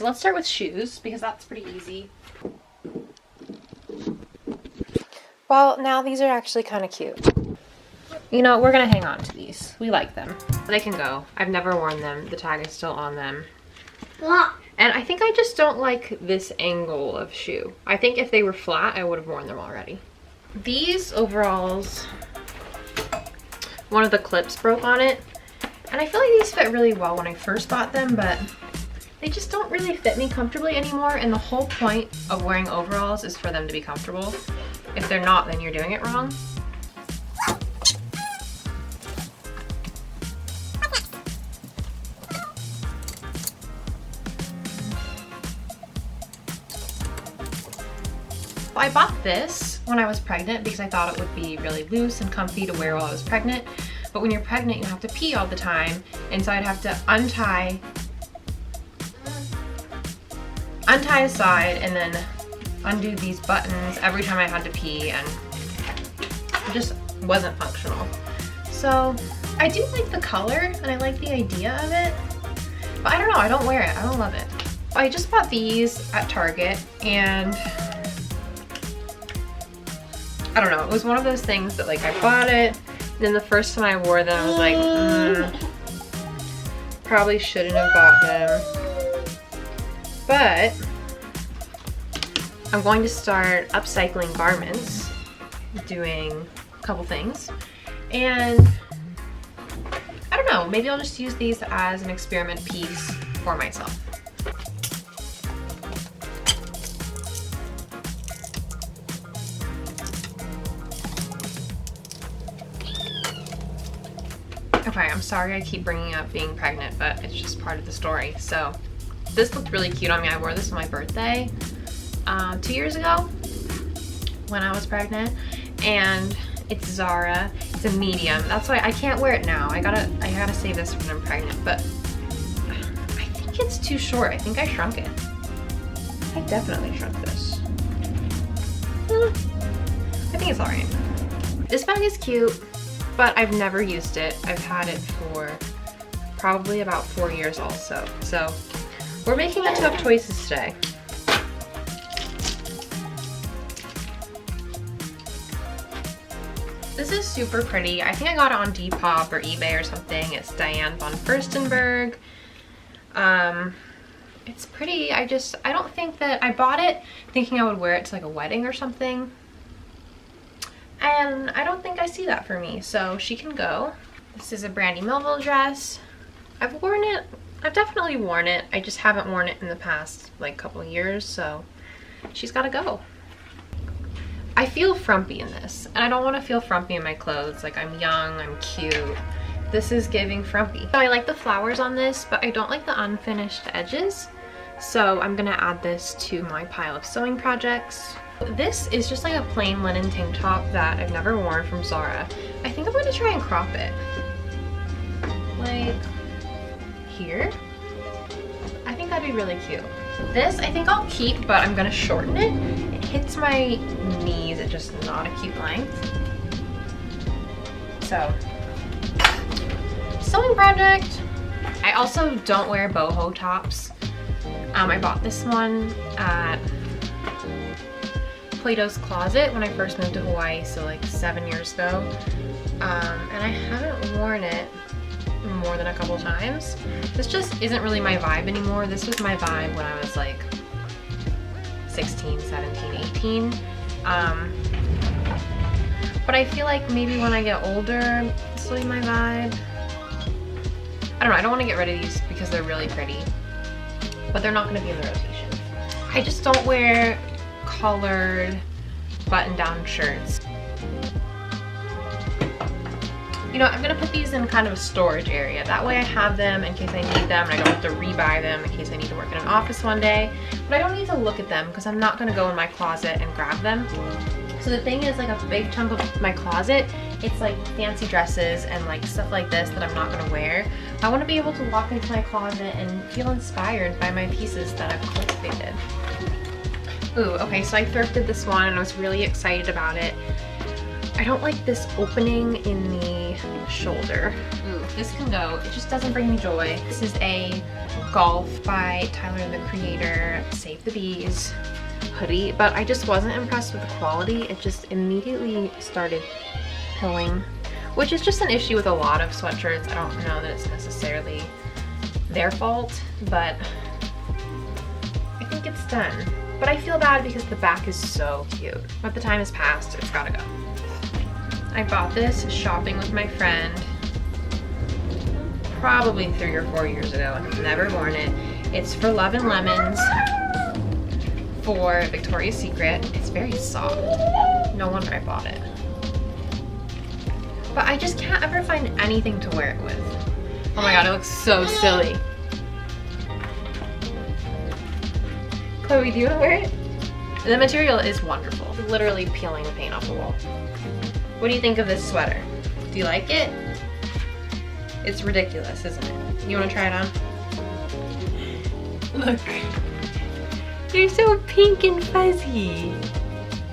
let's start with shoes because that's pretty easy. Well, now these are actually kind of cute. You know, we're gonna hang on to these. We like them. They can go. I've never worn them. The tag is still on them. And I think I just don't like this angle of shoe. I think if they were flat, I would have worn them already. These overalls, one of the clips broke on it. And I feel like these fit really well when I first bought them, but they just don't really fit me comfortably anymore. And the whole point of wearing overalls is for them to be comfortable. If they're not, then you're doing it wrong. I bought this when I was pregnant because I thought it would be really loose and comfy to wear while I was pregnant. But when you're pregnant, you have to pee all the time. And so I'd have to untie a side and then undo these buttons every time I had to pee, and it just wasn't functional. So I do like the color and I like the idea of it, but I don't know, I don't wear it. I don't love it. I just bought these at Target, and I don't know, it was one of those things that like I bought it, and then the first time I wore them I was like, probably shouldn't have bought them. But I'm going to start upcycling garments, doing a couple things, and I don't know, maybe I'll just use these as an experiment piece for myself. Okay, I'm sorry I keep bringing up being pregnant, but it's just part of the story. So this looked really cute on me. I wore this on my birthday 2 years ago when I was pregnant, and it's Zara. It's a medium. That's why I can't wear it now. I gotta save this when I'm pregnant, but I think it's too short. I think I shrunk it. I definitely shrunk this. I think it's all right. This bag is cute, but I've never used it. I've had it for probably about 4 years also. So we're making the tough choices today. This is super pretty. I think I got it on Depop or eBay or something. It's Diane von Furstenberg. It's pretty. I don't think that I bought it thinking I would wear it to like a wedding or something. And I don't think I see that for me, so she can go. This is a Brandy Melville dress. I've worn it. I've definitely worn it. I just haven't worn it in the past like couple of years, so she's gotta go. I feel frumpy in this, and I don't want to feel frumpy in my clothes. Like, I'm young, I'm cute. This is giving frumpy. So I like the flowers on this, but I don't like the unfinished edges. So I'm gonna add this to my pile of sewing projects. This is just like a plain linen tank top that I've never worn from Zara. I think I'm gonna try and crop it. Like here. I think that'd be really cute. This I think I'll keep, but I'm gonna shorten it. It hits my knees at just not a cute length. So, sewing project. I also don't wear boho tops. I bought this one at Plato's Closet when I first moved to Hawaii, so like 7 years ago. And I haven't worn it more than a couple times. This just isn't really my vibe anymore. This was my vibe when I was like 16, 17, 18. But I feel like maybe when I get older, this will be my vibe. I don't know, I don't want to get rid of these because they're really pretty, but they're not going to be in the rotation. I just don't wear colored button-down shirts. You know, I'm gonna put these in kind of a storage area. That way I have them in case I need them, and I don't have to rebuy them in case I need to work in an office one day. But I don't need to look at them because I'm not gonna go in my closet and grab them. So the thing is, like, a big chunk of my closet, it's like fancy dresses and like stuff like this that I'm not gonna wear. I wanna be able to walk into my closet and feel inspired by my pieces that I've cultivated. Ooh, okay, so I thrifted this one and I was really excited about it. I don't like this opening in the shoulder. Ooh, this can go. It just doesn't bring me joy. This is a Golf by Tyler the Creator, Save the Bees hoodie, but I just wasn't impressed with the quality. It just immediately started pilling, which is just an issue with a lot of sweatshirts. I don't know that it's necessarily their fault, but I think it's done. But I feel bad because the back is so cute. But the time has passed, it's gotta go. I bought this shopping with my friend probably 3 or 4 years ago and I've never worn it. It's for Love and Lemons for Victoria's Secret. It's very soft. No wonder I bought it. But I just can't ever find anything to wear it with. Oh my god, it looks so silly. Chloe, do you want to wear it? The material is wonderful. It's literally peeling the paint off the wall. What do you think of this sweater? Do you like it? It's ridiculous, isn't it? You want to try it on? Look. They're so pink and fuzzy.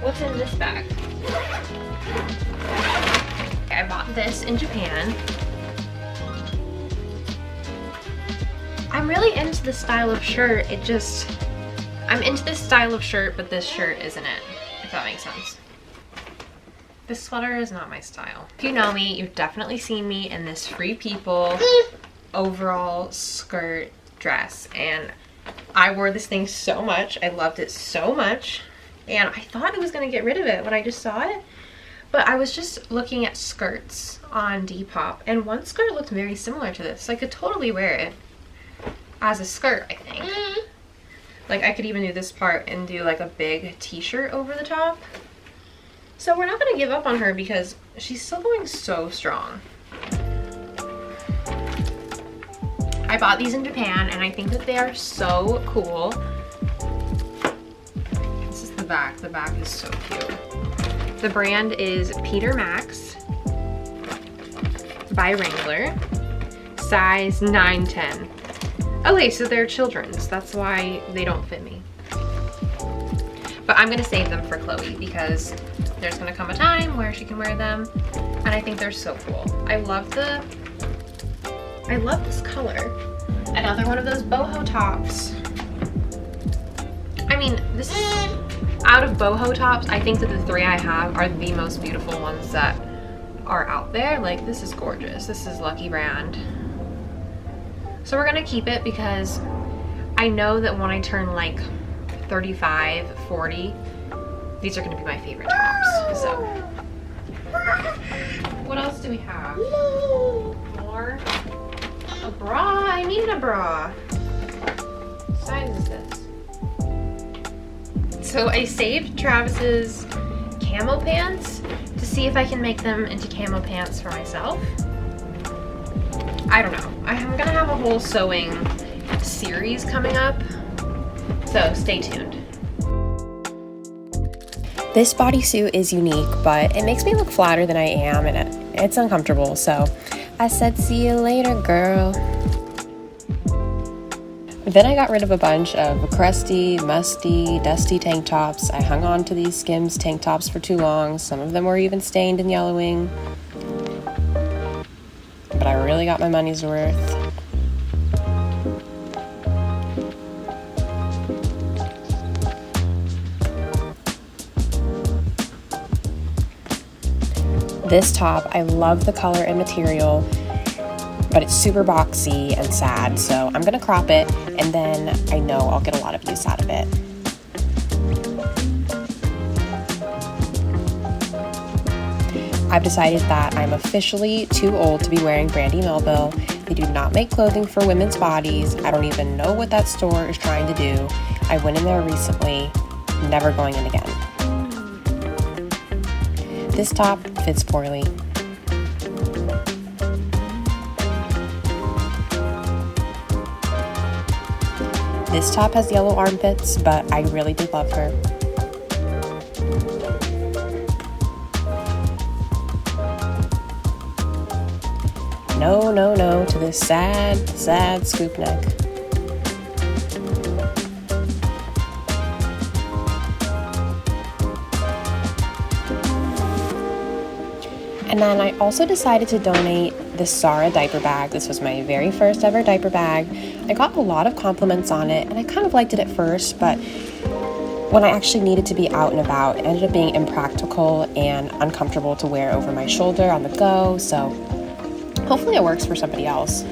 What's in this bag? I bought this in Japan. I'm really into this style of shirt. I'm into this style of shirt, but this shirt isn't it, if that makes sense. This sweater is not my style. If you know me, you've definitely seen me in this Free People overall skirt dress, and I wore this thing so much. I loved it so much, and I thought I was gonna get rid of it when I just saw it, but I was just looking at skirts on Depop, and one skirt looked very similar to this. I could totally wear it as a skirt, I think. Like, I could even do this part and do like a big t-shirt over the top. So we're not gonna give up on her because she's still going so strong. I bought these in Japan and I think that they are so cool. This is the back. The back is so cute. The brand is Peter Max by Wrangler, size 9-10. Okay, so they're children's. That's why they don't fit me. But I'm gonna save them for Chloe because there's gonna come a time where she can wear them, and I think they're so cool. I love this color. Another one of those boho tops. I mean, this is, out of boho tops, I think that the 3 I have are the most beautiful ones that are out there. Like, this is gorgeous. This is Lucky Brand. So we're gonna keep it because I know that when I turn like 35, 40, these are gonna be my favorite tops. So, what else do we have? More? A bra? I need a bra. What size is this? So I saved Travis's camo pants to see if I can make them into camo pants for myself. I don't know. I'm gonna have a whole sewing series coming up, so stay tuned. This bodysuit is unique, but it makes me look flatter than I am, and it's uncomfortable, so I said, see you later, girl. Then I got rid of a bunch of crusty, musty, dusty tank tops. I hung on to these Skims tank tops for too long. Some of them were even stained and yellowing. But I really got my money's worth. This top, I love the color and material, but it's super boxy and sad, so I'm gonna crop it, and then I know I'll get a lot of use out of it. I've decided that I'm officially too old to be wearing Brandy Melville. They do not make clothing for women's bodies. I don't even know what that store is trying to do. I went in there recently, never going in again. This top fits poorly. This top has yellow armpits, but I really do love her. No, no, no to this sad, sad scoop neck. And then I also decided to donate the Zara diaper bag. This was my very first ever diaper bag. I got a lot of compliments on it, and I kind of liked it at first, but when I actually needed to be out and about, it ended up being impractical and uncomfortable to wear over my shoulder on the go, so hopefully it works for somebody else.